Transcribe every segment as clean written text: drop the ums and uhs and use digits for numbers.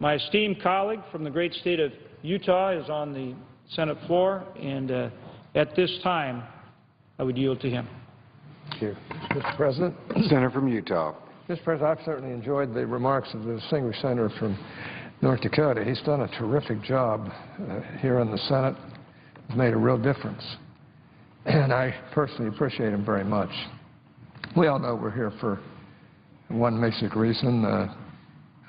My esteemed colleague from the great state of Utah is on the Senate floor, and at this time, I would yield to him. Thank you. Mr. President. Senator from Utah. Mr. President, I've certainly enjoyed the remarks of the distinguished senator from North Dakota. He's done a terrific job here in the Senate. He's made a real difference, and I personally appreciate him very much. We all know we're here for one basic reason.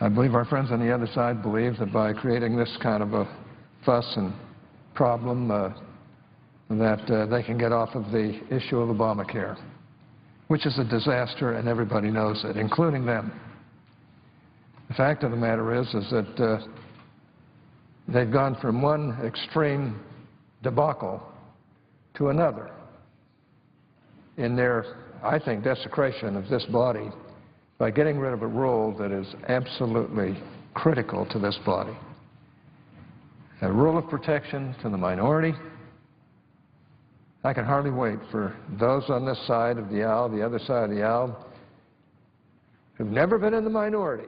I believe our friends on the other side believe that by creating this kind of a fuss and problem that they can get off of the issue of Obamacare, which is a disaster, and everybody knows it, including them. The fact of the matter is that they've gone from one extreme debacle to another in their, I think, desecration of this body by getting rid of a rule that is absolutely critical to this body. A rule of protection to the minority. I can hardly wait for those on this side of the aisle, the other side of the aisle, who've never been in the minority,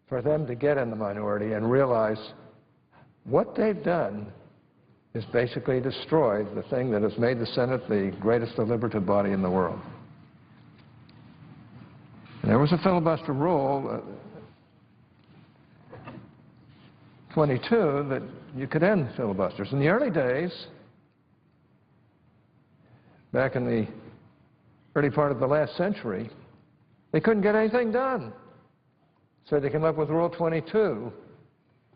for them to get in the minority and realize what they've done is basically destroy the thing that has made the Senate the greatest deliberative body in the world. And there was a filibuster rule, 22, that you could end filibusters. In the early days, back in the early part of the last century, they couldn't get anything done. So they came up with Rule 22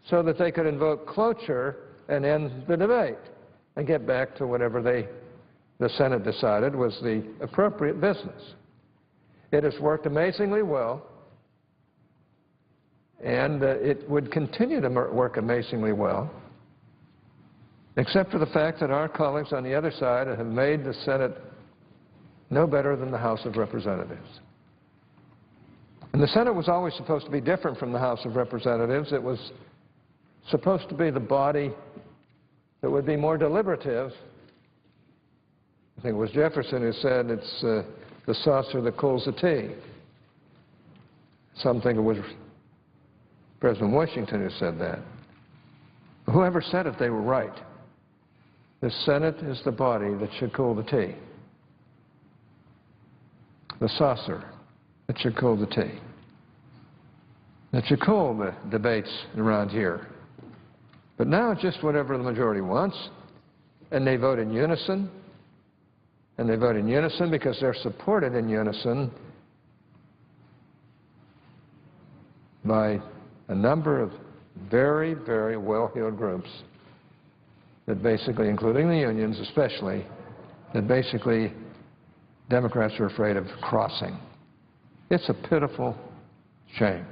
so that they could invoke cloture and end the debate and get back to whatever the Senate decided was the appropriate business. It has worked amazingly well, and it would continue to work amazingly well, except for the fact that our colleagues on the other side have made the Senate no better than the House of Representatives. And the Senate was always supposed to be different from the House of Representatives. It was supposed to be the body that would be more deliberative. I think it was Jefferson who said it's the saucer that cools the tea. Some think it was President Washington who said that. Whoever said it, they were right. The Senate is the body that should cool the tea. The saucer that should cool the tea. That should cool the debates around here. But now it's just whatever the majority wants, and they vote in unison. And they vote in unison because they're supported in unison by a number of very, very well-heeled groups that basically, including the unions especially, that basically Democrats are afraid of crossing. It's a pitiful shame.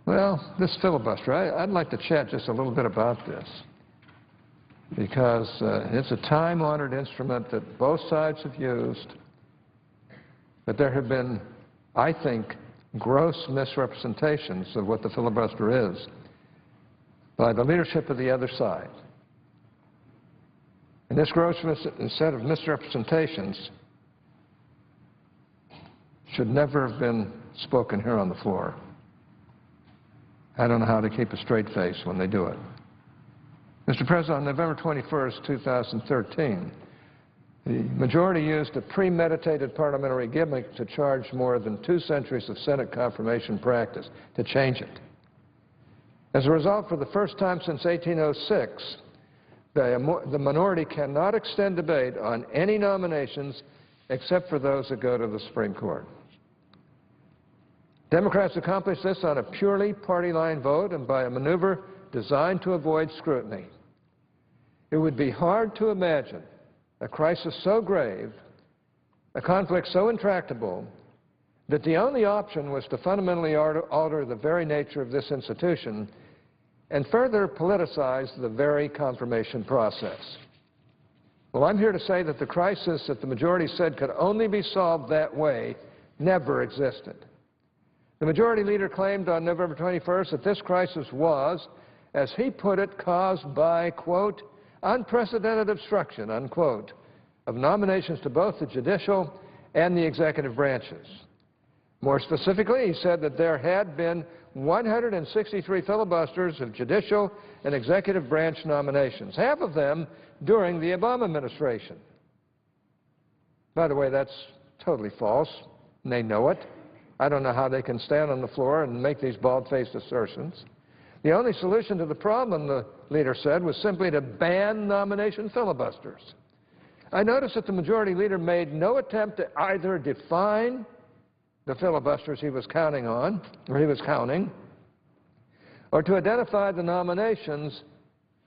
Well, this filibuster, I'd like to chat just a little bit about this, because it's a time-honored instrument that both sides have used, but there have been, I think, gross misrepresentations of what the filibuster is by the leadership of the other side. And this gross set of misrepresentations should never have been spoken here on the floor. I don't know how to keep a straight face when they do it. Mr. President, on November 21st, 2013, the majority used a premeditated parliamentary gimmick to charge more than 2 centuries of Senate confirmation practice to change it. As a result, for the first time since 1806, the minority cannot extend debate on any nominations except for those that go to the Supreme Court. Democrats accomplished this on a purely party-line vote and by a maneuver designed to avoid scrutiny. It would be hard to imagine a crisis so grave, a conflict so intractable, that the only option was to fundamentally alter the very nature of this institution and further politicize the very confirmation process. Well, I'm here to say that the crisis that the majority said could only be solved that way never existed. The majority leader claimed on November 21st that this crisis was, as he put it, caused by, quote, unprecedented obstruction, unquote, of nominations to both the judicial and the executive branches. More specifically, he said that there had been 163 filibusters of judicial and executive branch nominations, half of them during the Obama administration. By the way, that's totally false, and they know it. I don't know how they can stand on the floor and make these bald-faced assertions. The only solution to the problem, the leader said, was simply to ban nomination filibusters. I noticed that the majority leader made no attempt to either define the filibusters he was counting on, or he was counting, or to identify the nominations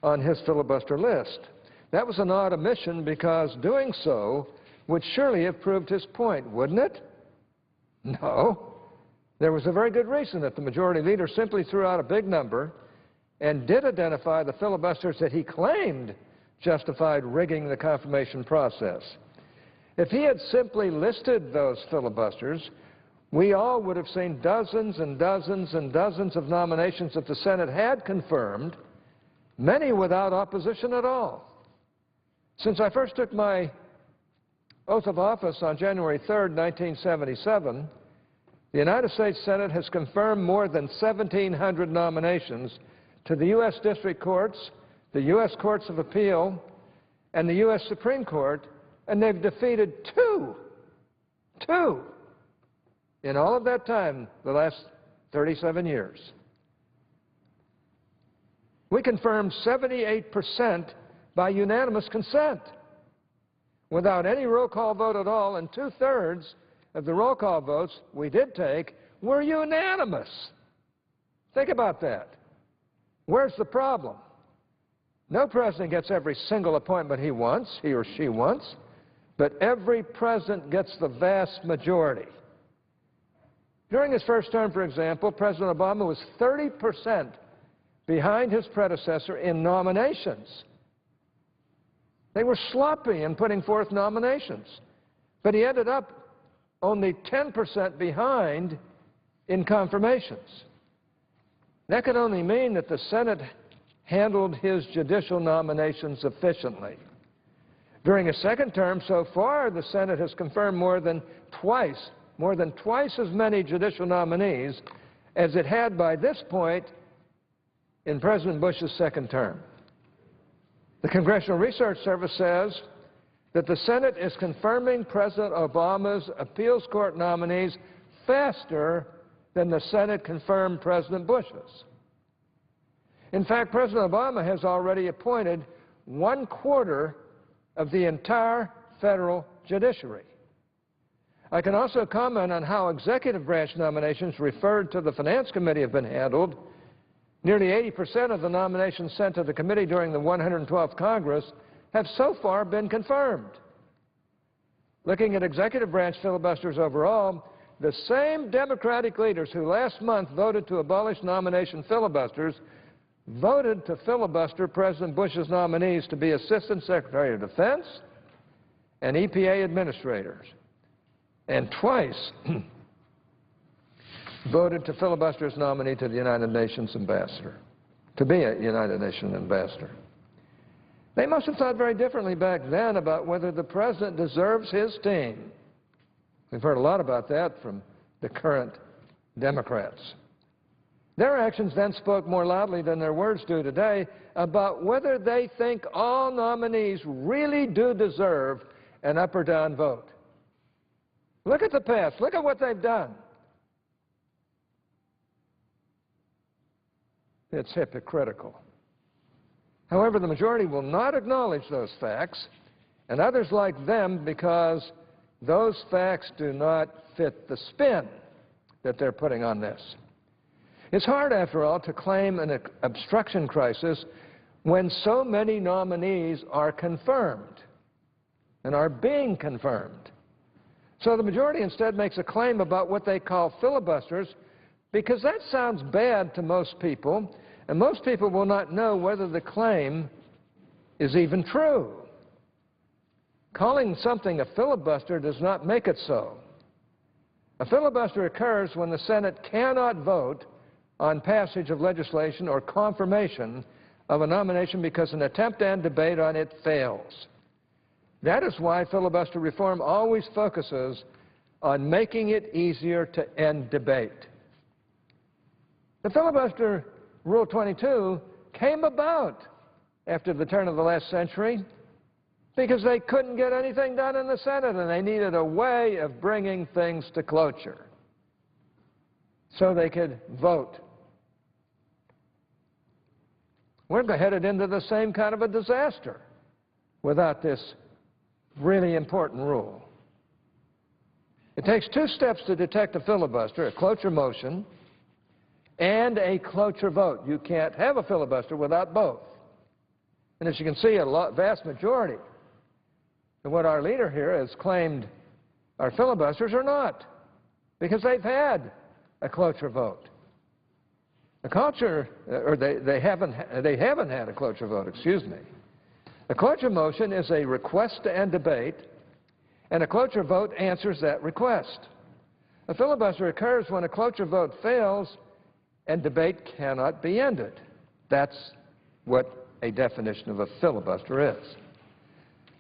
on his filibuster list. That was an odd omission because doing so would surely have proved his point, wouldn't it? No. There was a very good reason that the majority leader simply threw out a big number and did identify the filibusters that he claimed justified rigging the confirmation process. If he had simply listed those filibusters, we all would have seen dozens and dozens and dozens of nominations that the Senate had confirmed, many without opposition at all. Since I first took my oath of office on January 3rd, 1977, the United States Senate has confirmed more than 1,700 nominations to the U.S. District Courts, the U.S. Courts of Appeal, and the U.S. Supreme Court, and they've defeated two in all of that time, the last 37 years. We confirmed 78% by unanimous consent, without any roll call vote at all, and two-thirds of the roll call votes we did take were unanimous. Think about that. Where's the problem? No president gets every single appointment he wants, he or she wants, but every president gets the vast majority. During his first term, for example, President Obama was 30% behind his predecessor in nominations. They were sloppy in putting forth nominations, but he ended up only 10% behind in confirmations. That could only mean that the Senate handled his judicial nominations efficiently. During his second term, so far, the Senate has confirmed more than twice as many judicial nominees as it had by this point in President Bush's second term. The Congressional Research Service says that the Senate is confirming President Obama's appeals court nominees faster than the Senate confirmed President Bush's. In fact, President Obama has already appointed 1/4 of the entire federal judiciary. I can also comment on how executive branch nominations referred to the Finance Committee have been handled. Nearly 80% of the nominations sent to the committee during the 112th Congress have so far been confirmed. Looking at executive branch filibusters overall, the same Democratic leaders who last month voted to abolish nomination filibusters voted to filibuster President Bush's nominees to be Assistant Secretary of Defense and EPA administrators, and twice voted to filibuster his nominee to the United Nations ambassador, to be a United Nations ambassador. They must have thought very differently back then about whether the president deserves his team. We've heard a lot about that from the current Democrats. Their actions then spoke more loudly than their words do today about whether they think all nominees really do deserve an up or down vote. Look at the past. Look at what they've done. It's hypocritical. However, the majority will not acknowledge those facts, and others like them because those facts do not fit the spin that they're putting on this. It's hard, after all, to claim an obstruction crisis when so many nominees are confirmed and are being confirmed. So the majority instead makes a claim about what they call filibusters because that sounds bad to most people, and most people will not know whether the claim is even true. Calling something a filibuster does not make it so. A filibuster occurs when the Senate cannot vote on passage of legislation or confirmation of a nomination because an attempt and debate on it fails. That is why filibuster reform always focuses on making it easier to end debate. The filibuster Rule 22 came about after the turn of the last century because they couldn't get anything done in the Senate and they needed a way of bringing things to closure so they could vote. We're headed into the same kind of a disaster without this really important rule. It takes two steps to detect a filibuster: a cloture motion and a cloture vote. You can't have a filibuster without both. And as you can see, a vast majority of what our leader here has claimed are filibusters are not, because they've had a cloture vote. A cloture, or they haven't had a cloture vote, excuse me. A cloture motion is a request to end debate, and a cloture vote answers that request. A filibuster occurs when a cloture vote fails and debate cannot be ended. That's what a definition of a filibuster is.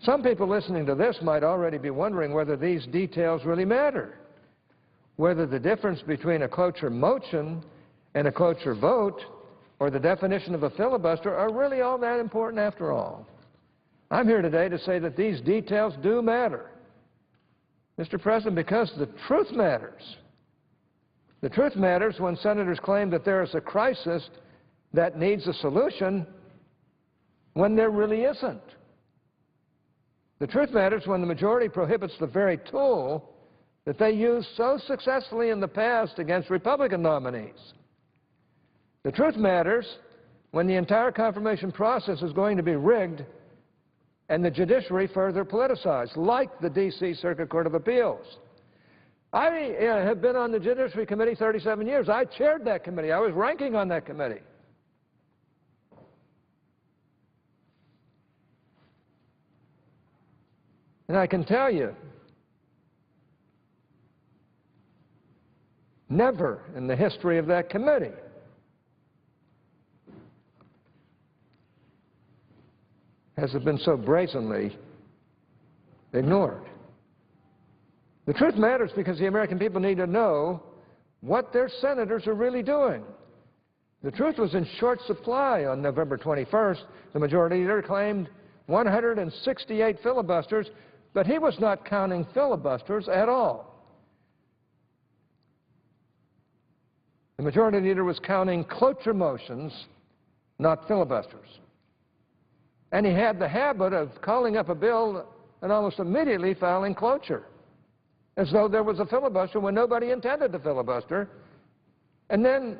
Some people listening to this might already be wondering whether these details really matter, whether the difference between a cloture motion and a cloture vote or the definition of a filibuster are really all that important after all. I'm here today to say that these details do matter, Mr. President, because the truth matters. The truth matters when senators claim that there is a crisis that needs a solution when there really isn't. The truth matters when the majority prohibits the very tool that they used so successfully in the past against Republican nominees. The truth matters when the entire confirmation process is going to be rigged and the judiciary further politicized, like the D.C. Circuit Court of Appeals. I have been on the Judiciary Committee 37 years. I chaired that committee. I was ranking on that committee. And I can tell you, never in the history of that committee has it been so brazenly ignored. The truth matters because the American people need to know what their senators are really doing. The truth was in short supply on November 21st. The majority leader claimed 168 filibusters, but he was not counting filibusters at all. The majority leader was counting cloture motions, not filibusters. And he had the habit of calling up a bill and almost immediately filing cloture, as though there was a filibuster when nobody intended to filibuster. And then,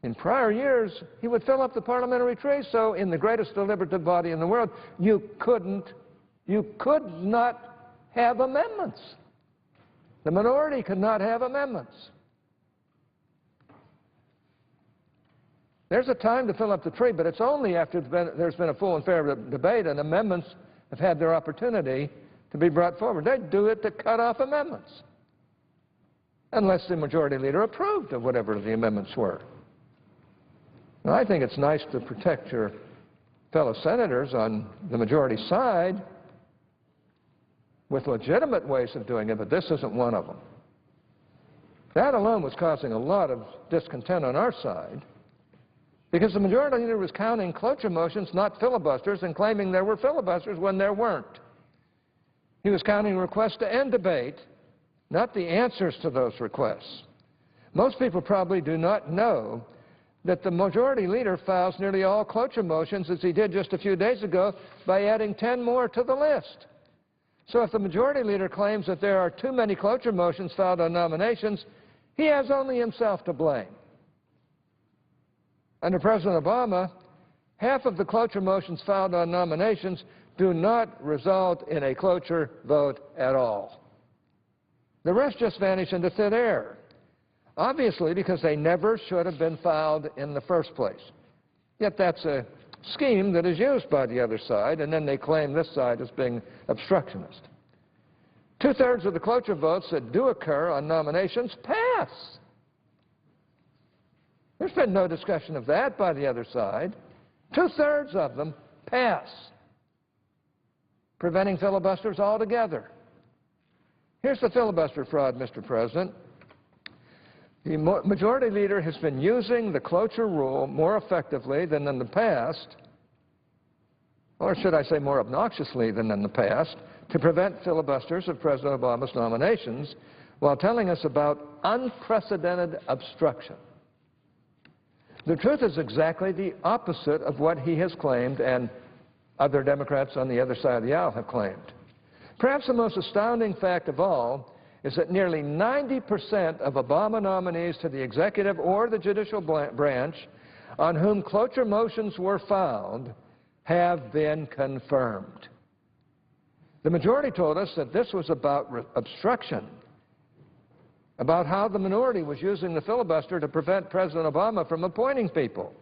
in prior years, he would fill up the parliamentary tree, so in the greatest deliberative body in the world, you could not have amendments. The minority could not have amendments. There's a time to fill up the tree, but it's only after there's been a full and fair debate and amendments have had their opportunity to be brought forward. They'd do it to cut off amendments, unless the majority leader approved of whatever the amendments were. Now, I think it's nice to protect your fellow senators on the majority side with legitimate ways of doing it, but this isn't one of them. That alone was causing a lot of discontent on our side, because the majority leader was counting cloture motions, not filibusters, and claiming there were filibusters when there weren't. He was counting requests to end debate, not the answers to those requests. Most people probably do not know that the majority leader files nearly all cloture motions, as he did just a few days ago, by adding 10 more to the list. So if the majority leader claims that there are too many cloture motions filed on nominations, he has only himself to blame. Under President Obama, half of the cloture motions filed on nominations do not result in a cloture vote at all. The rest just vanish into thin air, obviously because they never should have been filed in the first place. Yet that's a scheme that is used by the other side, and then they claim this side as being obstructionist. Two-thirds of the cloture votes that do occur on nominations pass. There's been no discussion of that by the other side. Two-thirds of them pass, preventing filibusters altogether. Here's the filibuster fraud, Mr. President. The Majority Leader has been using the cloture rule more effectively than in the past, or should I say more obnoxiously than in the past, to prevent filibusters of President Obama's nominations while telling us about unprecedented obstruction. The truth is exactly the opposite of what he has claimed and other Democrats on the other side of the aisle have claimed. Perhaps the most astounding fact of all is that nearly 90% of Obama nominees to the executive or the judicial branch on whom cloture motions were filed have been confirmed. The majority told us that this was about obstruction, about how the minority was using the filibuster to prevent President Obama from appointing people.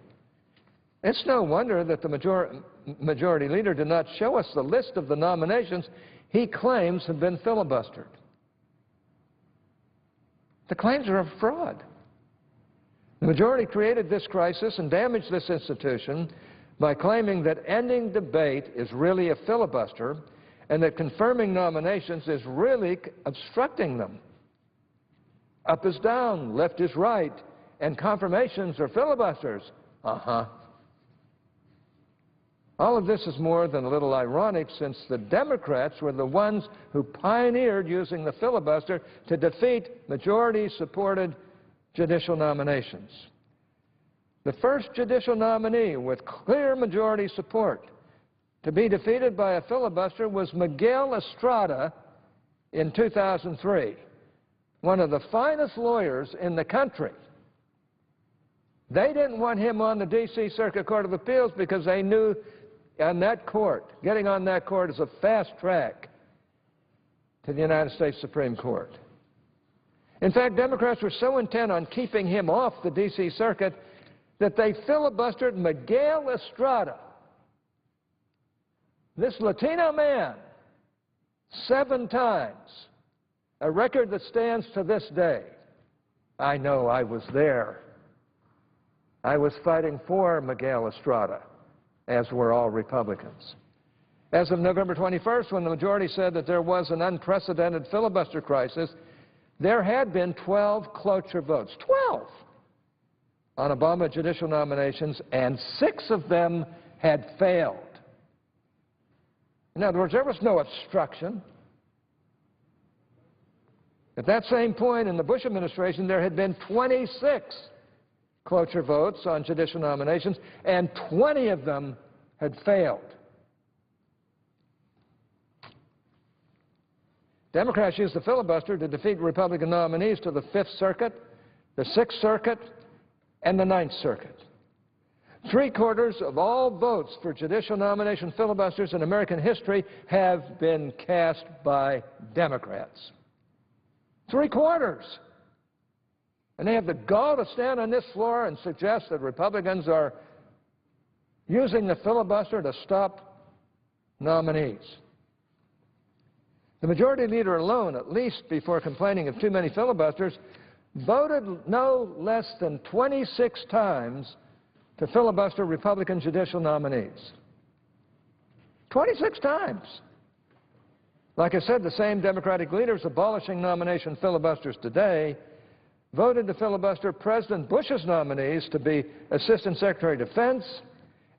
It's no wonder that the Majority Leader did not show us the list of the nominations he claims have been filibustered. The claims are a fraud. The majority created this crisis and damaged this institution by claiming that ending debate is really a filibuster and that confirming nominations is really obstructing them. Up is down, left is right, and confirmations are filibusters. All of this is more than a little ironic, since the Democrats were the ones who pioneered using the filibuster to defeat majority-supported judicial nominations. The first judicial nominee with clear majority support to be defeated by a filibuster was Miguel Estrada in 2003, one of the finest lawyers in the country. They didn't want him on the D.C. Circuit Court of Appeals because they knew on that court, getting on that court is a fast track to the United States Supreme Court. In fact, Democrats were so intent on keeping him off the D.C. Circuit that they filibustered Miguel Estrada, this Latino man, 7 times, a record that stands to this day. I know, I was there. I was fighting for Miguel Estrada, as were all Republicans. As of November 21st, when the majority said that there was an unprecedented filibuster crisis, there had been 12 cloture votes, 12, on Obama judicial nominations, and 6 of them had failed. In other words, there was no obstruction. At that same point in the Bush administration, there had been 26 cloture votes on judicial nominations, and 20 of them had failed. Democrats used the filibuster to defeat Republican nominees to the 5th Circuit, the 6th Circuit, and the 9th Circuit. 3/4 of all votes for judicial nomination filibusters in American history have been cast by Democrats. 3/4. And they have the gall to stand on this floor and suggest that Republicans are using the filibuster to stop nominees. The Majority Leader alone, at least before complaining of too many filibusters, voted no less than 26 times to filibuster Republican judicial nominees. 26 times. Like I said, the same Democratic leaders abolishing nomination filibusters today voted to filibuster President Bush's nominees to be Assistant Secretary of Defense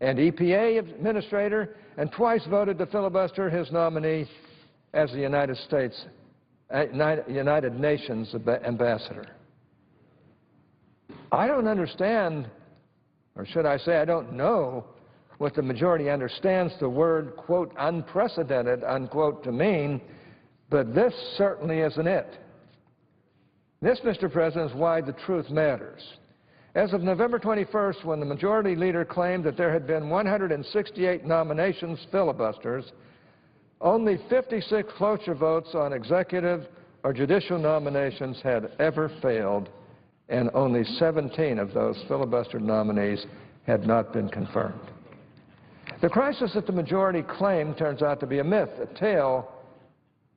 and EPA Administrator, and twice voted to filibuster his nominee as the United Nations Ambassador. I don't understand, or should I say I don't know, what the majority understands the word, quote, unprecedented, unquote, to mean, but this certainly isn't it. This, Mr. President, is why the truth matters. As of November 21st, when the Majority Leader claimed that there had been 168 nominations filibusters, only 56 cloture votes on executive or judicial nominations had ever failed, and only 17 of those filibustered nominees had not been confirmed. The crisis that the majority claimed turns out to be a myth, a tale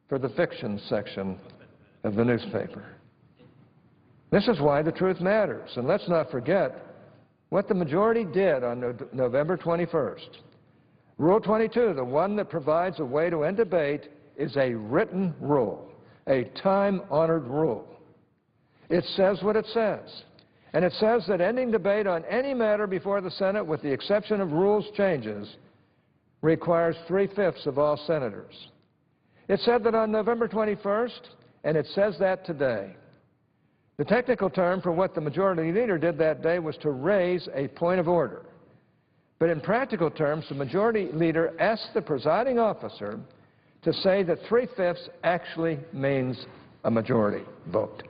for the fiction section of the newspaper. This is why the truth matters. And let's not forget what the majority did on November 21st. Rule 22, the one that provides a way to end debate, is a written rule, a time-honored rule. It says what it says. And it says that ending debate on any matter before the Senate, with the exception of rules changes, requires 3/5 of all senators. It said that on November 21st, and it says that today. The technical term for what the majority leader did that day was to raise a point of order. But in practical terms, the majority leader asked the presiding officer to say that 3/5 actually means a majority vote.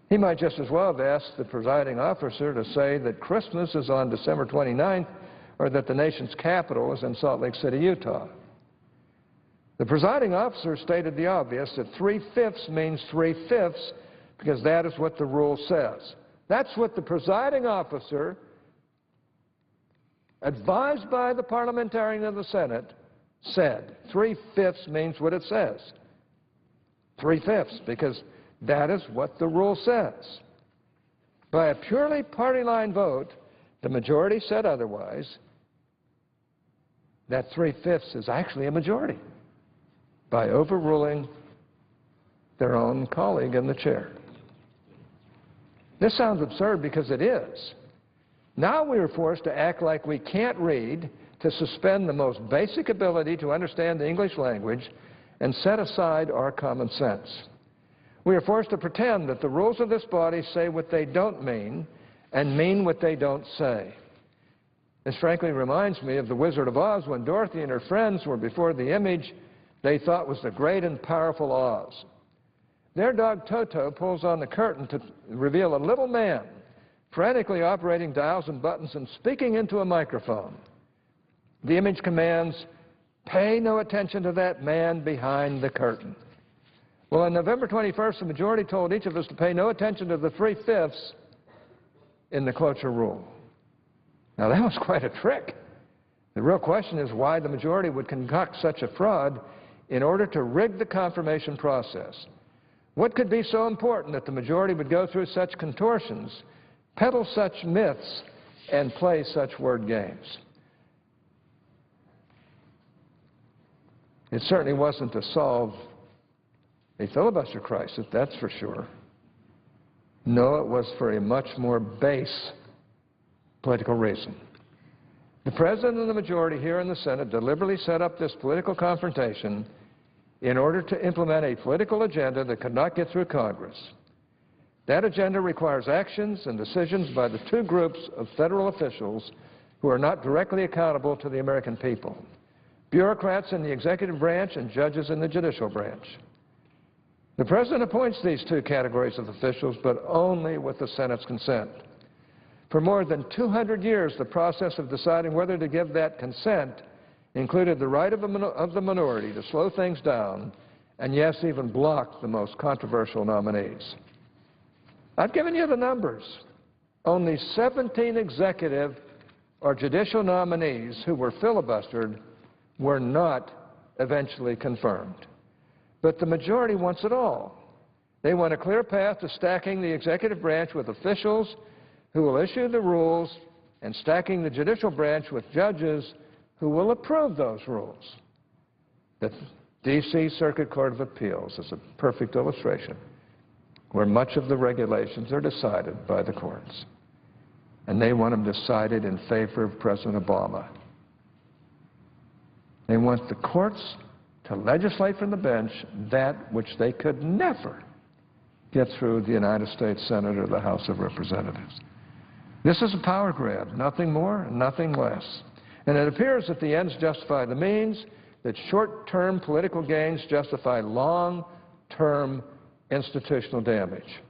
He might just as well have asked the presiding officer to say that Christmas is on December 29th or that the nation's capital is in Salt Lake City, Utah. The presiding officer stated the obvious, that 3/5 means 3/5 because that is what the rule says. That's what the presiding officer, advised by the parliamentarian of the Senate, said. 3/5 means what it says. 3/5, because that is what the rule says. By a purely party line vote, the majority said otherwise. That 3/5 is actually a majority by overruling their own colleague in the chair. This sounds absurd because it is. Now we are forced to act like we can't read, to suspend the most basic ability to understand the English language, and set aside our common sense. We are forced to pretend that the rules of this body say what they don't mean and mean what they don't say. This frankly reminds me of the Wizard of Oz, when Dorothy and her friends were before the image they thought was the great and powerful Oz. Their dog Toto pulls on the curtain to reveal a little man frantically operating dials and buttons and speaking into a microphone. The image commands, "Pay no attention to that man behind the curtain." Well, on November 21st, the majority told each of us to pay no attention to the 3/5 in the cloture rule. Now, that was quite a trick. The real question is why the majority would concoct such a fraud in order to rig the confirmation process. What could be so important that the majority would go through such contortions, peddle such myths, and play such word games? It certainly wasn't to solve a filibuster crisis, that's for sure. No, it was for a much more base political reason. The President and the majority here in the Senate deliberately set up this political confrontation in order to implement a political agenda that could not get through Congress. That agenda requires actions and decisions by the two groups of federal officials who are not directly accountable to the American people: bureaucrats in the executive branch and judges in the judicial branch. The President appoints these two categories of officials, but only with the Senate's consent. For more than 200 years, the process of deciding whether to give that consent included the right of the minority to slow things down and, yes, even block the most controversial nominees. I've given you the numbers. Only 17 executive or judicial nominees who were filibustered were not eventually confirmed. But the majority wants it all. They want a clear path to stacking the executive branch with officials who will issue the rules and stacking the judicial branch with judges who will approve those rules. The D.C. Circuit Court of Appeals is a perfect illustration where much of the regulations are decided by the courts. And they want them decided in favor of President Obama. They want the courts to legislate from the bench that which they could never get through the United States Senate or the House of Representatives. This is a power grab, nothing more and nothing less. And it appears that the ends justify the means, that short-term political gains justify long-term institutional damage.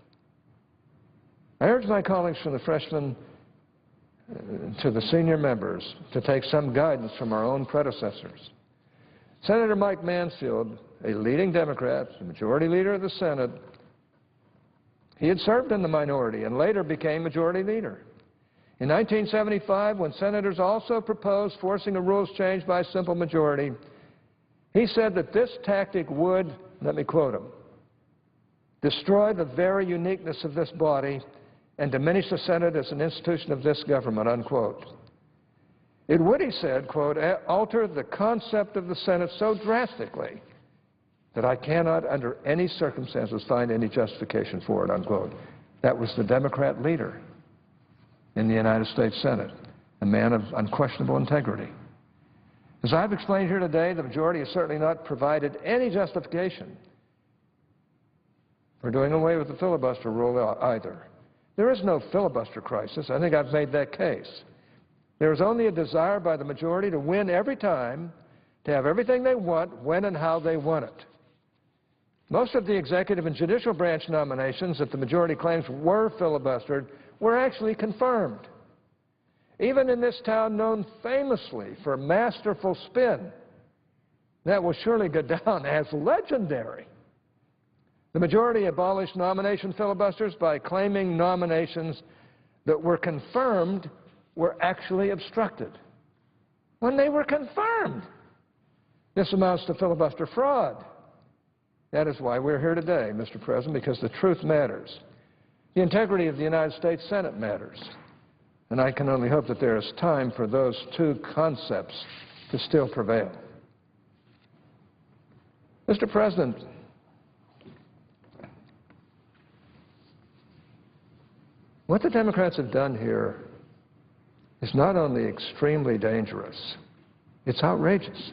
I urge my colleagues from the freshmen to the senior members to take some guidance from our own predecessors. Senator Mike Mansfield, a leading Democrat, the majority leader of the Senate, he had served in the minority and later became majority leader. In 1975, when senators also proposed forcing a rules change by a simple majority, he said that this tactic would, let me quote him, destroy the very uniqueness of this body and diminish the Senate as an institution of this government, unquote. It would, he said, quote, alter the concept of the Senate so drastically that I cannot under any circumstances find any justification for it, unquote. That was the Democrat leader in the United States Senate, a man of unquestionable integrity. As I've explained here today, the majority has certainly not provided any justification for doing away with the filibuster rule either. There is no filibuster crisis. I think I've made that case. There is only a desire by the majority to win every time, to have everything they want, when and how they want it. Most of the executive and judicial branch nominations that the majority claims were filibustered were actually confirmed. Even in this town known famously for masterful spin, that will surely go down as legendary. The majority abolished nomination filibusters by claiming nominations that were confirmed were actually obstructed. When they were confirmed, this amounts to filibuster fraud. That is why we're here today, Mr. President, because the truth matters. The integrity of the United States Senate matters. And I can only hope that there is time for those two concepts to still prevail. Mr. President, what the Democrats have done here is not only extremely dangerous, it's outrageous.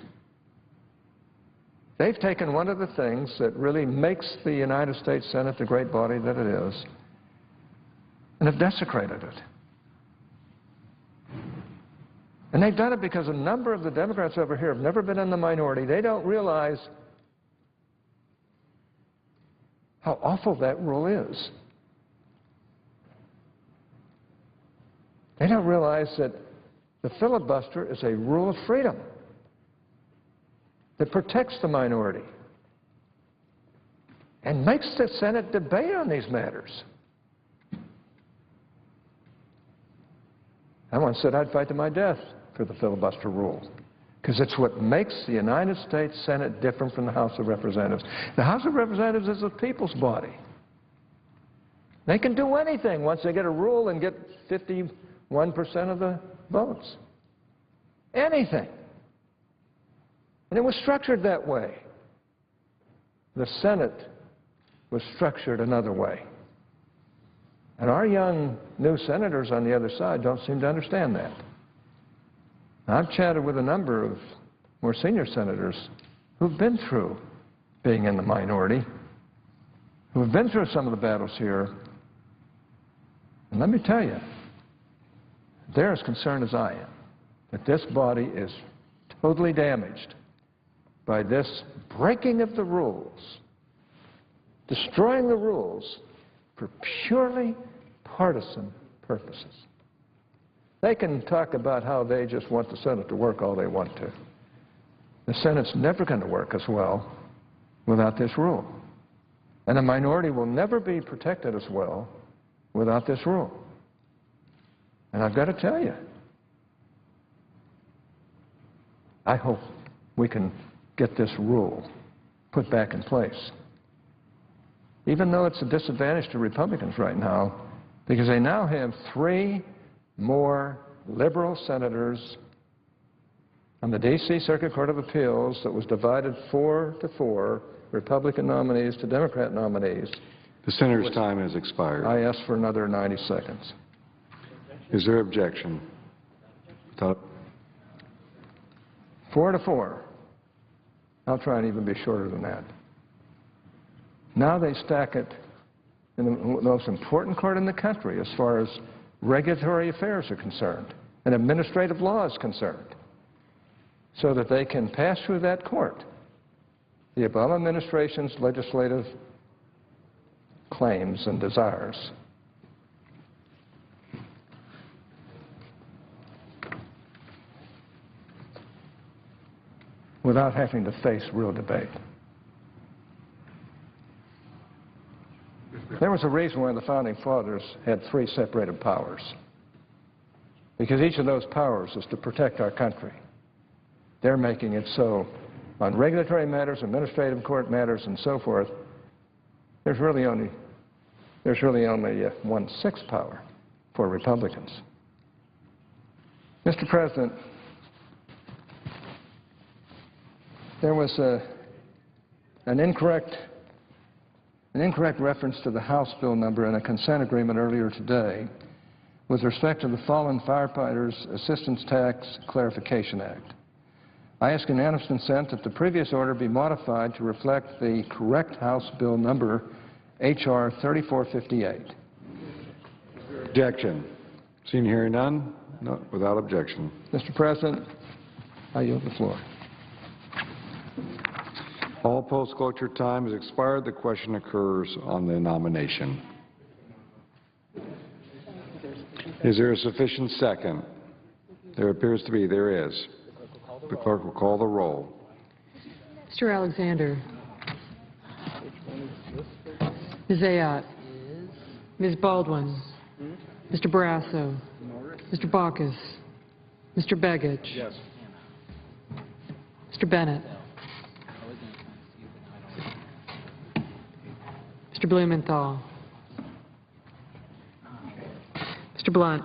They've taken one of the things that really makes the United States Senate the great body that it is and have desecrated it. And they've done it because a number of the Democrats over here have never been in the minority. They don't realize how awful that rule is. They don't realize that the filibuster is a rule of freedom that protects the minority and makes the Senate debate on these matters. I once said I'd fight to my death for the filibuster rule because it's what makes the United States Senate different from the House of Representatives. The House of Representatives is the people's body. They can do anything once they get a rule and get 51% of the votes. Anything. And it was structured that way. The Senate was structured another way. And our young new senators on the other side don't seem to understand that. I've chatted with a number of more senior senators who've been through being in the minority, who have been through some of the battles here. And let me tell you, they're as concerned as I am that this body is totally damaged by this breaking of the rules, destroying the rules for purely partisan purposes. They can talk about how they just want the Senate to work all they want to. The Senate's never going to work as well without this rule. And the minority will never be protected as well without this rule. And I've got to tell you, I hope we can get this rule put back in place. Even though it's a disadvantage to Republicans right now, because they now have 3 more liberal senators on the D.C. Circuit Court of Appeals that was divided 4-4, Republican nominees to Democrat nominees. The senator's time has expired. I ask for another 90 seconds. Is there objection? 4-4. I'll try and even be shorter than that. Now they stack it in the most important court in the country as far as regulatory affairs are concerned and administrative law is concerned, so that they can pass through that court the Obama administration's legislative claims and desires. Without having to face real debate. There was a reason why the Founding Fathers had 3 separated powers. Because each of those powers is to protect our country. They're making it so on regulatory matters, administrative court matters, and so forth, there's really only 1/6 power for Republicans. Mr. President, there was an incorrect reference to the House bill number in a consent agreement earlier today with respect to the Fallen Firefighters Assistance Tax Clarification Act. I ask unanimous consent that the previous order be modified to reflect the correct House bill number, H.R. 3458. Objection. Seeing and hearing none, without objection. Mr. President, I yield the floor. All post-cloture time has expired. The question occurs on the nomination. Is there a sufficient second? There appears to be. There is. The clerk will call the roll. Mr. Alexander. Ms. Ayotte. Ms. Baldwin. Mr. Barrasso. Mr. Baucus. Mr. Begich. Yes. Mr. Bennett. Mr. Blumenthal. Mr. Blunt.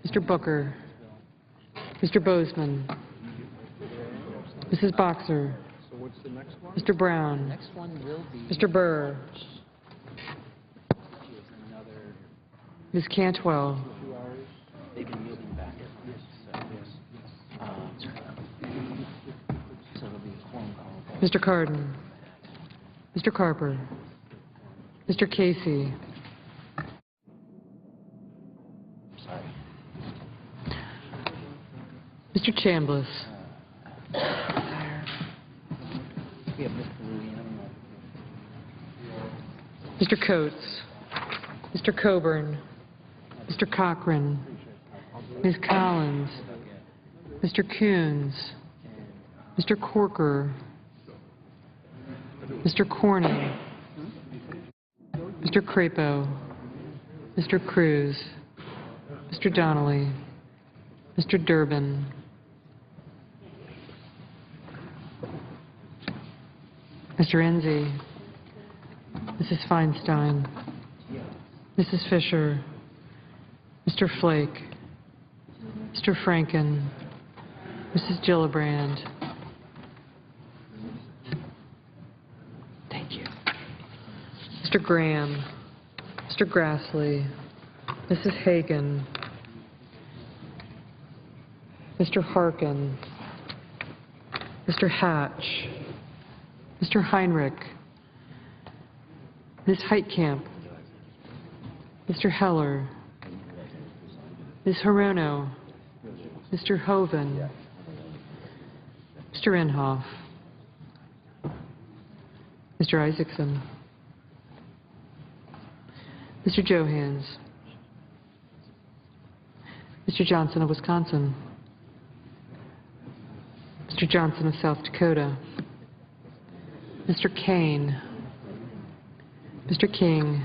Mr. Booker. Mr. Bozeman. Mrs. Boxer. Mr. Brown. Mr. Burr. Ms. Cantwell. Mr. Cardin. Mr. Carper. Mr. Casey. Mr. Chambliss. Mr. Coates. Mr. Coburn. Mr. Cochran. Ms. Collins. Mr. Coons. Mr. Corker. Mr. Cornyn. Mr. Crapo. Mr. Cruz. Mr. Donnelly. Mr. Durbin. Mr. Enzi. Mrs. Feinstein. Mrs. Fisher. Mr. Flake. Mr. Franken. Mrs. Gillibrand. Thank you. Mr. Graham. Mr. Grassley. Mrs. Hagan. Mr. Harkin. Mr. Hatch. Mr. Heinrich. Ms. Heitkamp. Mr. Heller. Ms. Hirono. Mr. Hoven. Mr. Inhofe. Mr. Isaacson. Mr. Johans. Mr. Johnson of Wisconsin. Mr. Johnson of South Dakota. Mr. Kane. Mr. King.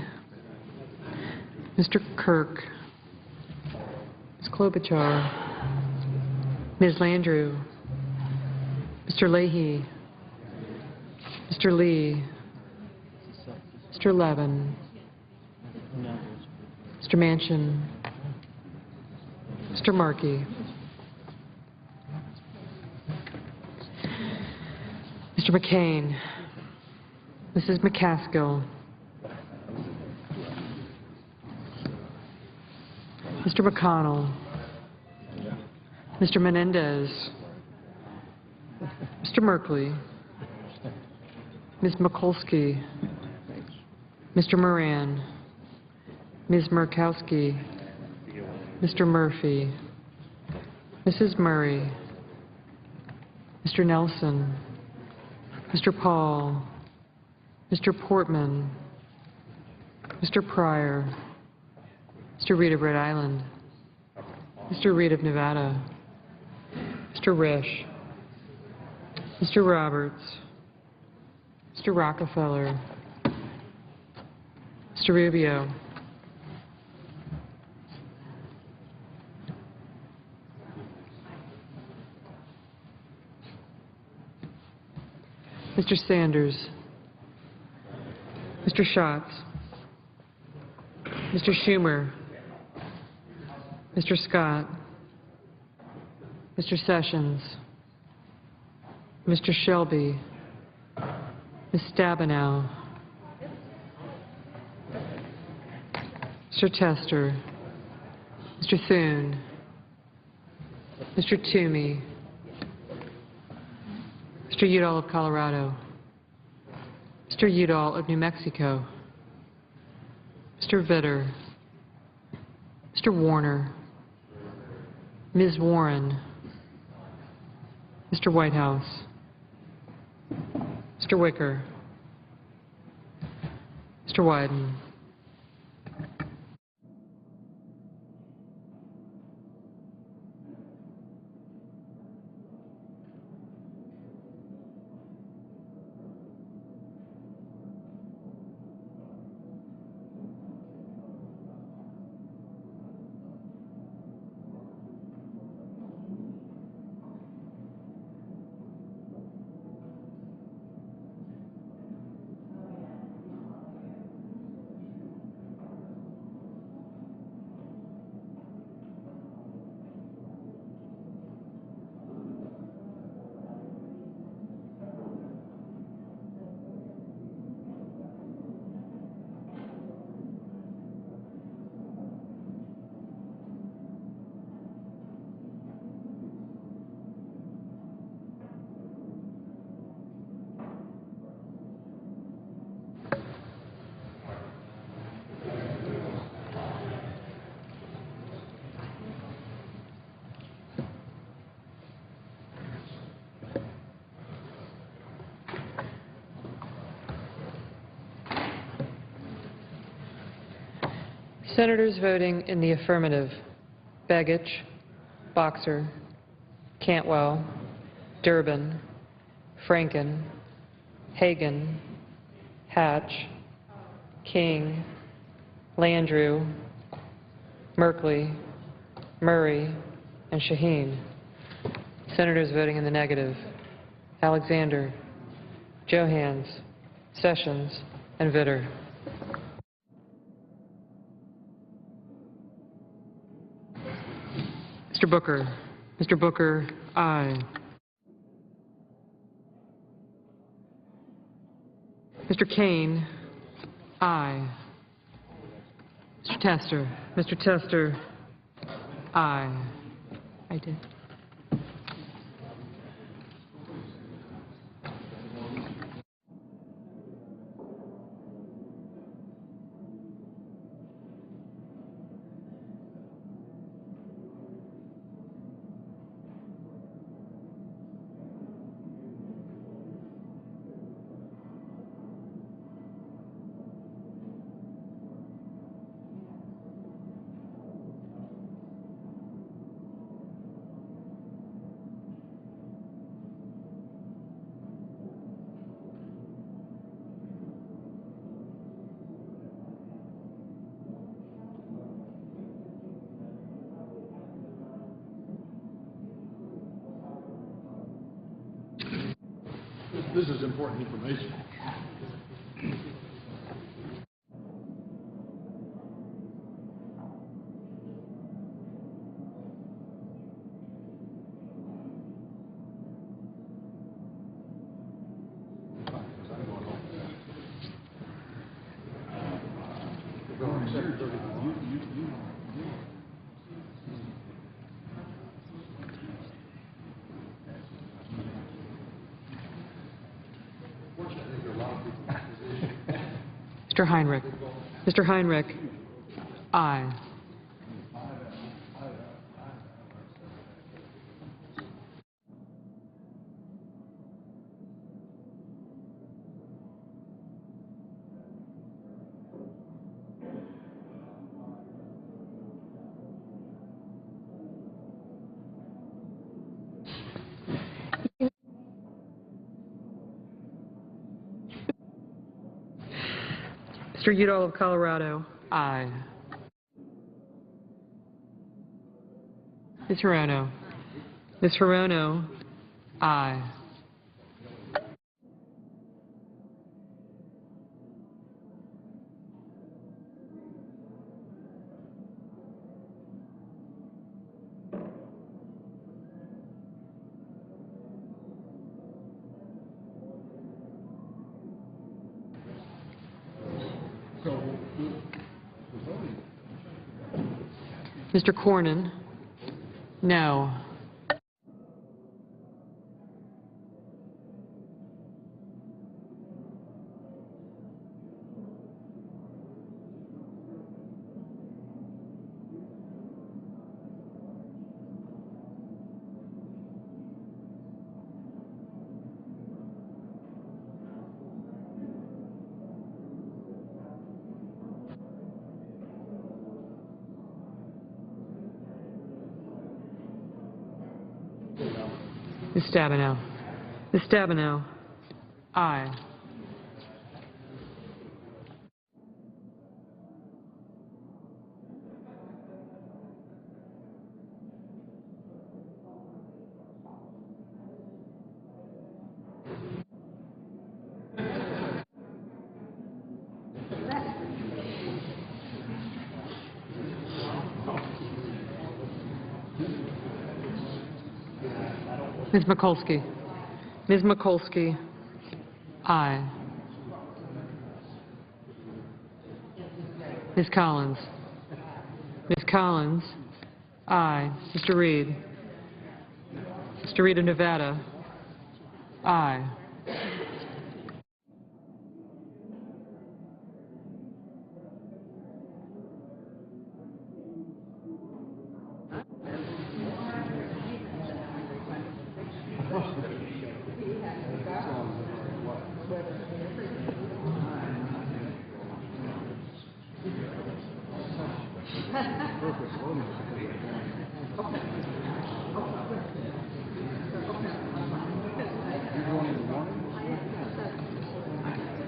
Mr. Kirk. Ms. Klobuchar. Ms. Landrieu. Mr. Leahy. Mr. Lee. Mr. Levin. Mr. Manchin. Mr. Markey. Mr. McCain. Mrs. McCaskill. Mr. McConnell. Mr. Menendez. Mr. Merkley. Ms. Mikulski. Mr. Moran. Ms. Murkowski. Mr. Murphy. Mrs. Murray. Mr. Nelson. Mr. Paul. Mr. Portman. Mr. Pryor. Mr. Reed of Rhode Island. Mr. Reed of Nevada. Mr. Risch. Mr. Roberts. Mr. Rockefeller. Mr. Rubio. Mr. Sanders. Mr. Schatz. Mr. Schumer. Mr. Scott. Mr. Sessions. Mr. Shelby. Ms. Stabenow. Mr. Tester. Mr. Thune. Mr. Toomey. Mr. Udall of Colorado. Mr. Udall of New Mexico. Mr. Vitter. Mr. Warner. Ms. Warren. Mr. Whitehouse. Mr. Wicker. Mr. Wyden. Senators voting in the affirmative: Begich, Boxer, Cantwell, Durbin, Franken, Hagan, Hatch, King, Landrieu, Merkley, Murray, and Shaheen. Senators voting in the negative: Alexander, Johans, Sessions, and Vitter. Mr. Booker. Mr. Booker, aye. Mr. Kane, aye. Mr. Tester. Mr. Tester, aye. I did. This is important information. Mr. Heinrich. Mr. Heinrich, aye. Mr. Udall of Colorado, aye. Ms. Hirono. Ms. Hirono, aye. Mr. Cornyn? No. Ms. Stabenow? Ms. Stabenow? Aye. Ms. Mikulski? Ms. Mikulski? Aye. Ms. Collins? Ms. Collins? Aye. Mr. Reed? Mr. Reed of Nevada? Aye.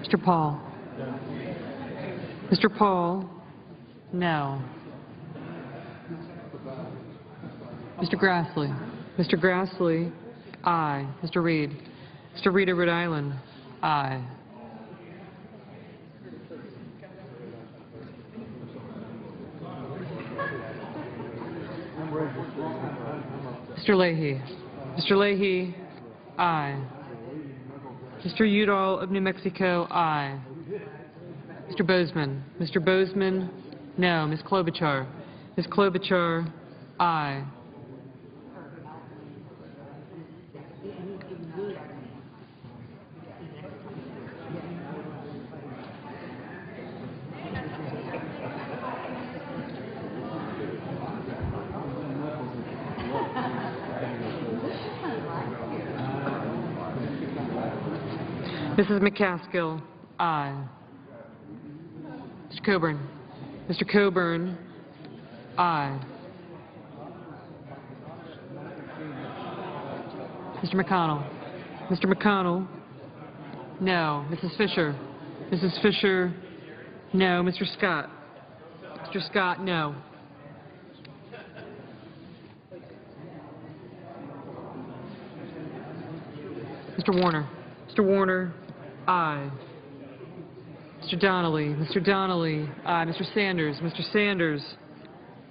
Mr. Paul? Mr. Paul? No. Mr. Grassley? Mr. Grassley? Aye. Mr. Reed? Mr. Reed of Rhode Island? Aye. Mr. Leahy? Mr. Leahy? Aye. Mr. Udall of New Mexico? Aye. Mr. Bozeman? Mr. Bozeman? No. Ms. Klobuchar? Ms. Klobuchar? Aye. Mrs. McCaskill? Aye. Mr. Coburn? Mr. Coburn? Aye. Mr. McConnell? Mr. McConnell? No. Mrs. Fisher? Mrs. Fisher? No. Mr. Scott? Mr. Scott? No. Mr. Warner? Mr. Warner? Aye. Mr. Donnelly? Mr. Donnelly? Aye. Mr. Sanders? Mr. Sanders?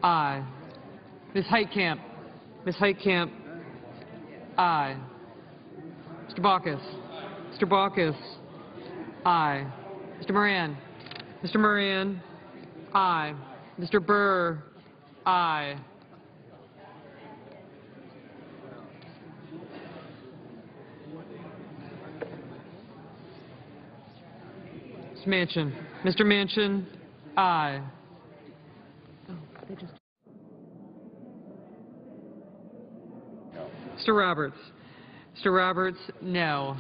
Aye. Ms. Heitkamp? Ms. Heitkamp? Aye. Mr. Baucus? Mr. Baucus? Aye. Mr. Moran? Mr. Moran? Aye. Mr. Burr? Aye. Mr. Manchin? Mr. Manchin? Aye. Mr. Roberts? Mr. Roberts? No.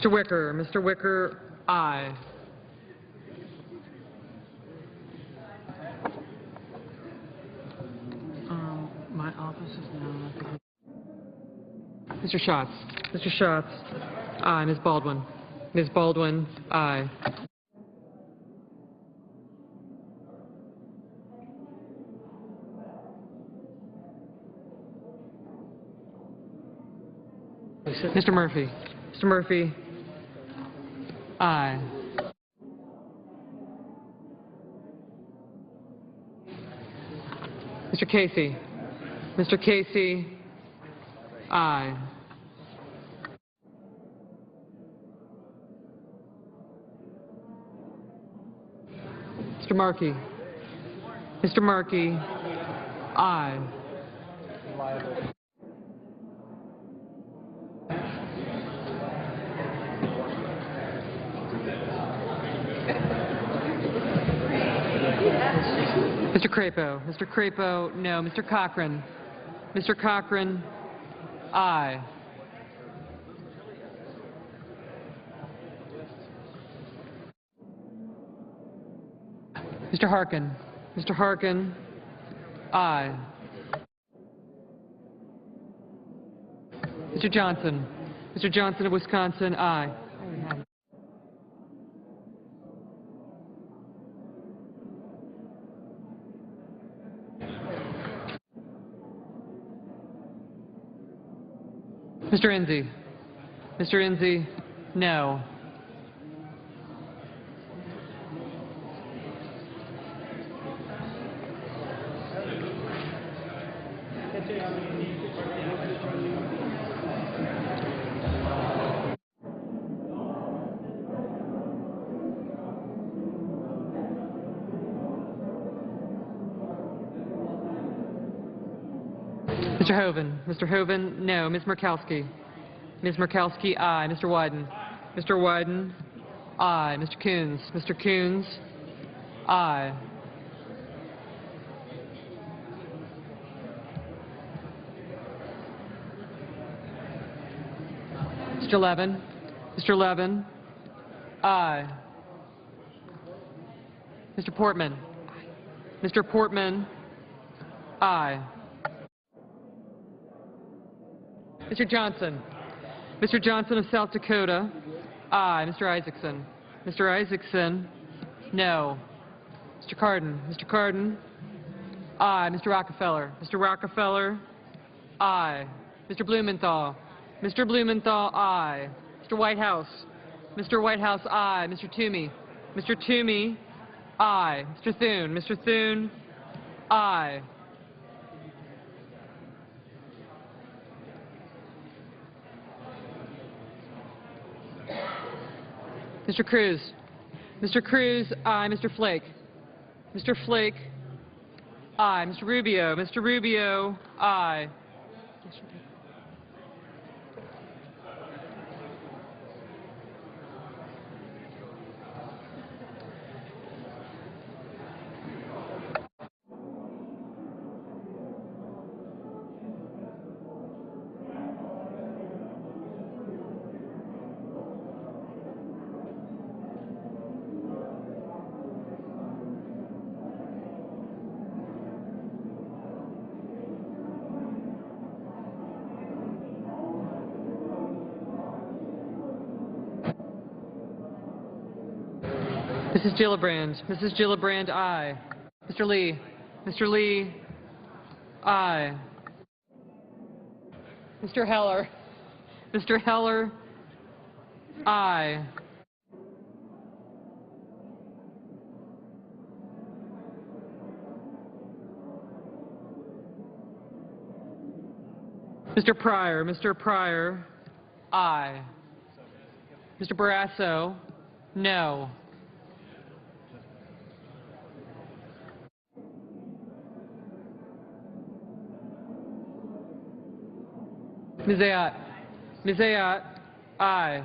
Mr. Wicker? Mr. Wicker? Aye. My office is now... Mr. Schatz? Mr. Schatz? Aye. Ms. Baldwin? Ms. Baldwin? Aye. Mr. Murphy? Mr. Murphy? Aye. Mr. Casey. Mr. Casey, aye. Mr. Markey. Mr. Markey, aye. Mr. Crapo. Mr. Crapo, no. Mr. Cochran. Mr. Cochran, aye. Mr. Harkin. Mr. Harkin, aye. Mr. Johnson. Mr. Johnson of Wisconsin, aye. Mr. Enzi. Mr. Enzi, no. Mr. Hoven. Mr. Hoven, no. Ms. Murkowski. Ms. Murkowski, aye. Mr. Wyden. Mr. Wyden, aye. Mr. Coons. Mr. Coons, aye. Mr. Levin. Mr. Levin, aye. Mr. Portman. Mr. Portman, aye. Mr. Johnson. Mr. Johnson of South Dakota, aye. Mr. Isaacson. Mr. Isaacson, no. Mr. Cardin. Mr. Cardin, aye. Mr. Rockefeller. Mr. Rockefeller, aye. Mr. Blumenthal. Mr. Blumenthal, aye. Mr. Whitehouse. Mr. Whitehouse, aye. Mr. Toomey. Mr. Toomey, aye. Mr. Thune. Mr. Thune, aye. Mr. Cruz. Mr. Cruz, aye. Mr. Flake. Mr. Flake, aye. Mr. Rubio. Mr. Rubio, aye. Mrs. Gillibrand. Mrs. Gillibrand, aye. Mr. Lee. Mr. Lee, aye. Mr. Heller. Mr. Heller, aye. Mr. Pryor. Mr. Pryor, aye. Mr. Barrasso, no. Ms. Ayotte. Ms. Ayotte, aye.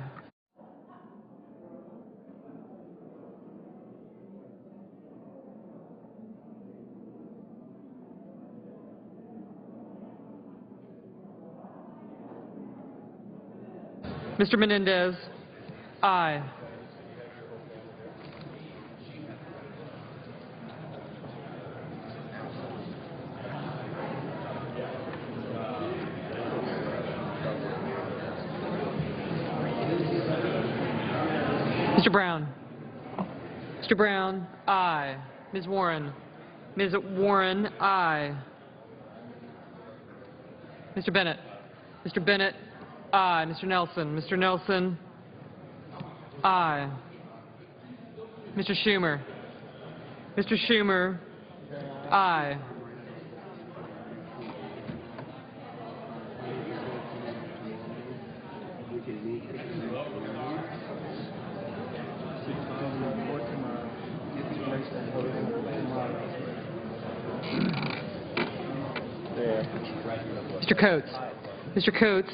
Mr. Menendez, aye. Mr. Brown. Mr. Brown, aye. Ms. Warren. Ms. Warren, aye. Mr. Bennett. Mr. Bennett, aye. Mr. Nelson. Mr. Nelson, aye. Mr. Schumer. Mr. Schumer, aye. Mr. Coates. Mr. Coates.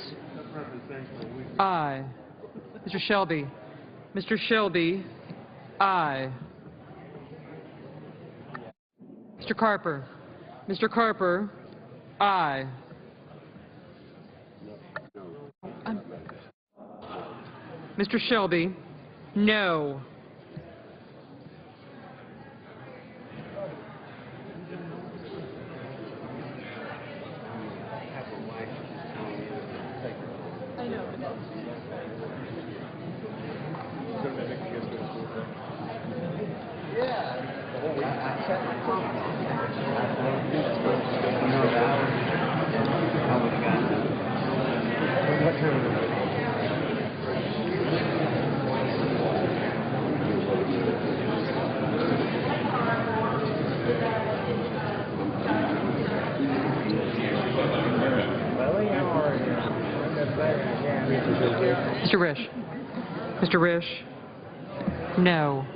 Aye. Mr. Shelby. Mr. Shelby. Aye. Mr. Carper. Mr. Carper. Aye. Mr. Shelby. No. Mr. Risch. Mr. Risch. No.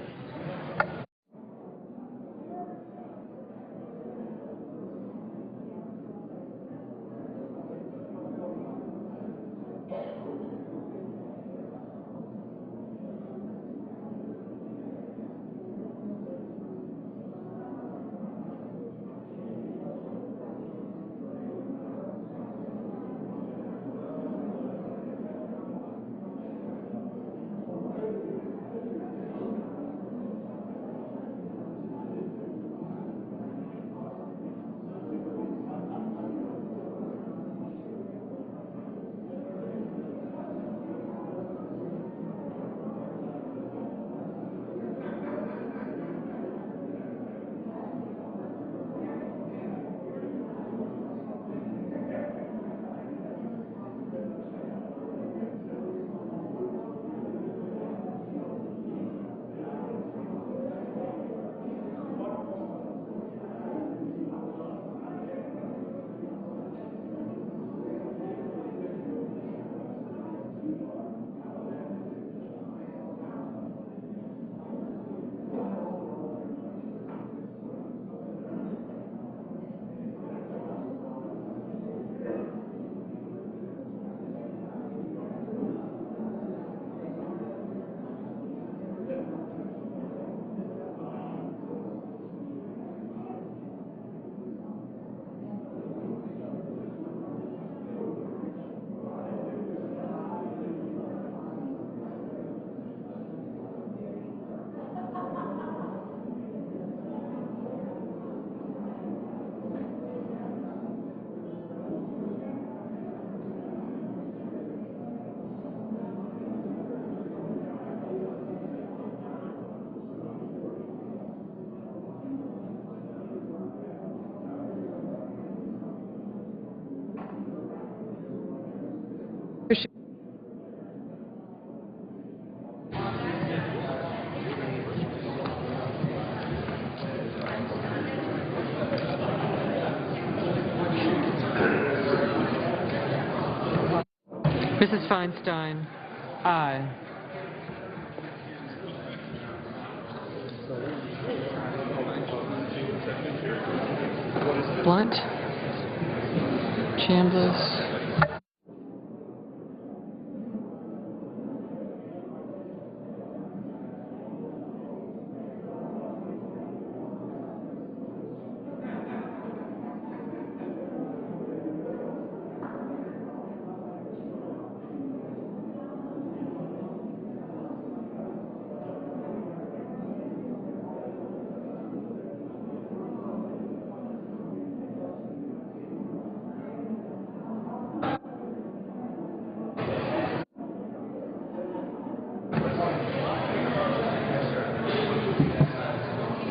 Mrs. Feinstein. Aye. Blunt. Chambliss.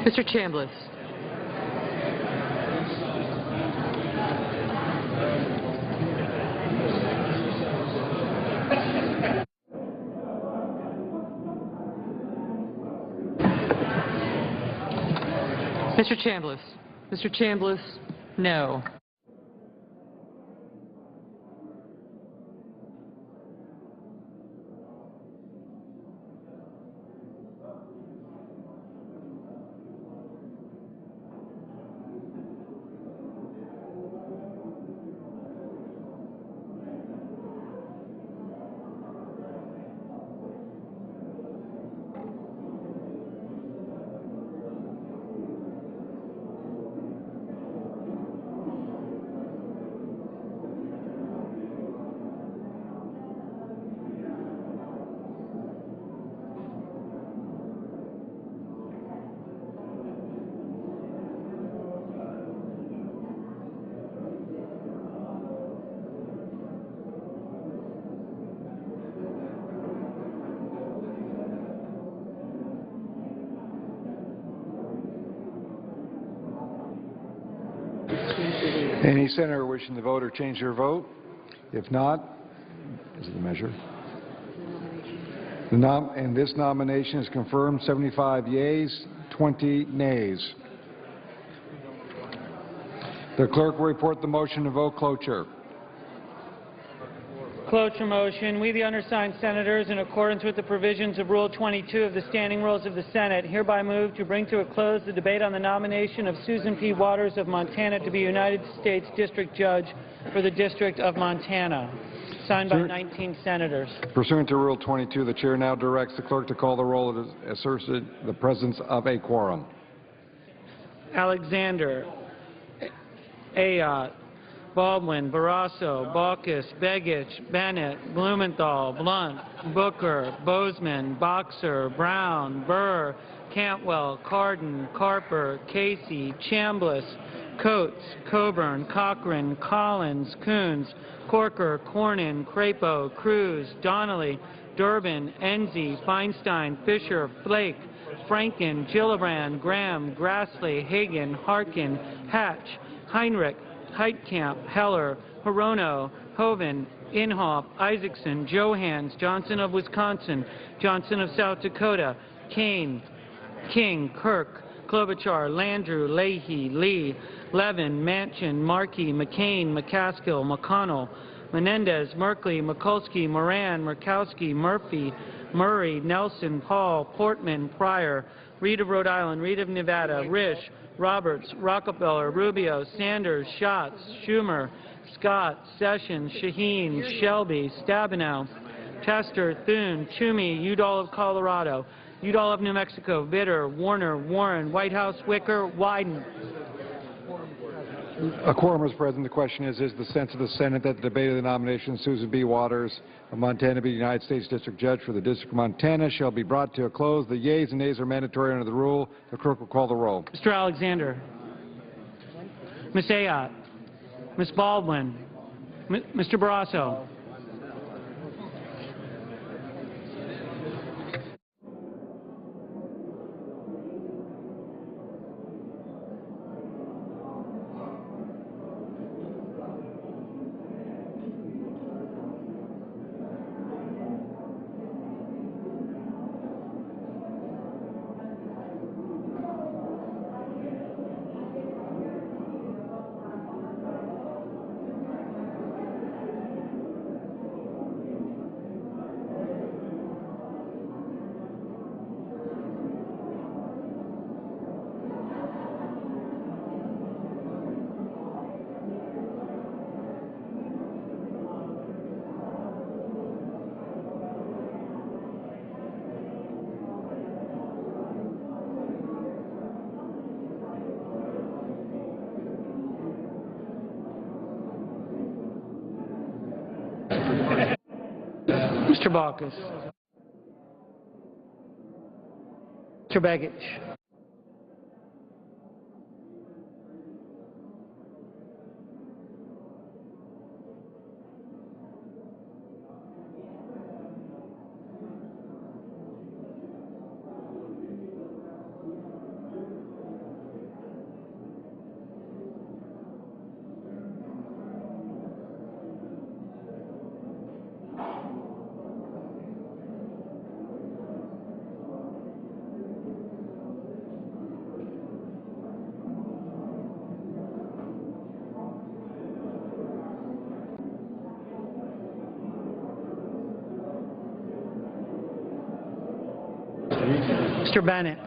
Mr. Chambliss. Mr. Chambliss. Mr. Chambliss, no. Any senator wishing to vote or change their vote? If not, is it the measure? And this nomination is confirmed, 75 yeas, 20 nays. The clerk will report the motion to vote cloture. Cloture motion. We, the undersigned senators, in accordance with the provisions of Rule 22 of the Standing Rules of the Senate, hereby move to bring to a close the debate on the nomination of Susan P. Waters of Montana to be United States District Judge for the District of Montana. Signed by 19 senators. Pursuant to Rule 22, the chair now directs the clerk to call the roll of the presence of a quorum. Alexander, Ayotte, Baldwin, Barrasso, Baucus, Begich, Bennett, Blumenthal, Blunt, Booker, Bozeman, Boxer, Brown, Burr, Cantwell, Cardin, Carper, Casey, Chambliss, Coates, Coburn, Cochran, Collins, Coons, Corker, Cornyn, Crapo, Cruz, Donnelly, Durbin, Enzi, Feinstein, Fisher, Flake, Franken, Gillibrand, Graham, Grassley, Hagan, Harkin, Hatch, Heinrich, Heitkamp, Heller, Hirono, Hoeven, Inhofe, Isaacson, Johans, Johnson of Wisconsin, Johnson of South Dakota, Kane, King, Kirk, Klobuchar, Landrieu, Leahy, Lee, Levin, Manchin, Markey, McCain, McCaskill, McConnell, Menendez, Merkley, Mikulski, Moran, Murkowski, Murphy, Murray, Nelson, Paul, Portman, Pryor, Reed of Rhode Island, Reed of Nevada, Risch, Roberts, Rockefeller, Rubio, Sanders, Schatz, Schumer, Scott, Sessions, Shaheen, Shelby, Stabenow, Tester, Thune, Toomey, Udall of Colorado, Udall of New Mexico, Vitter, Warner, Warren, Whitehouse, Wicker, Wyden. A quorum is present. The question is the sense of the Senate that the debate of the nomination of Susan B. Waters of Montana to be United States District Judge for the District of Montana shall be brought to a close. The yeas and nays are mandatory under the rule. The clerk will call the roll. Mr. Alexander, Ms. Ayotte, Ms. Baldwin, Mr. Barrasso, Mr. Baucus, Mr. Begich, Mr. Bennett,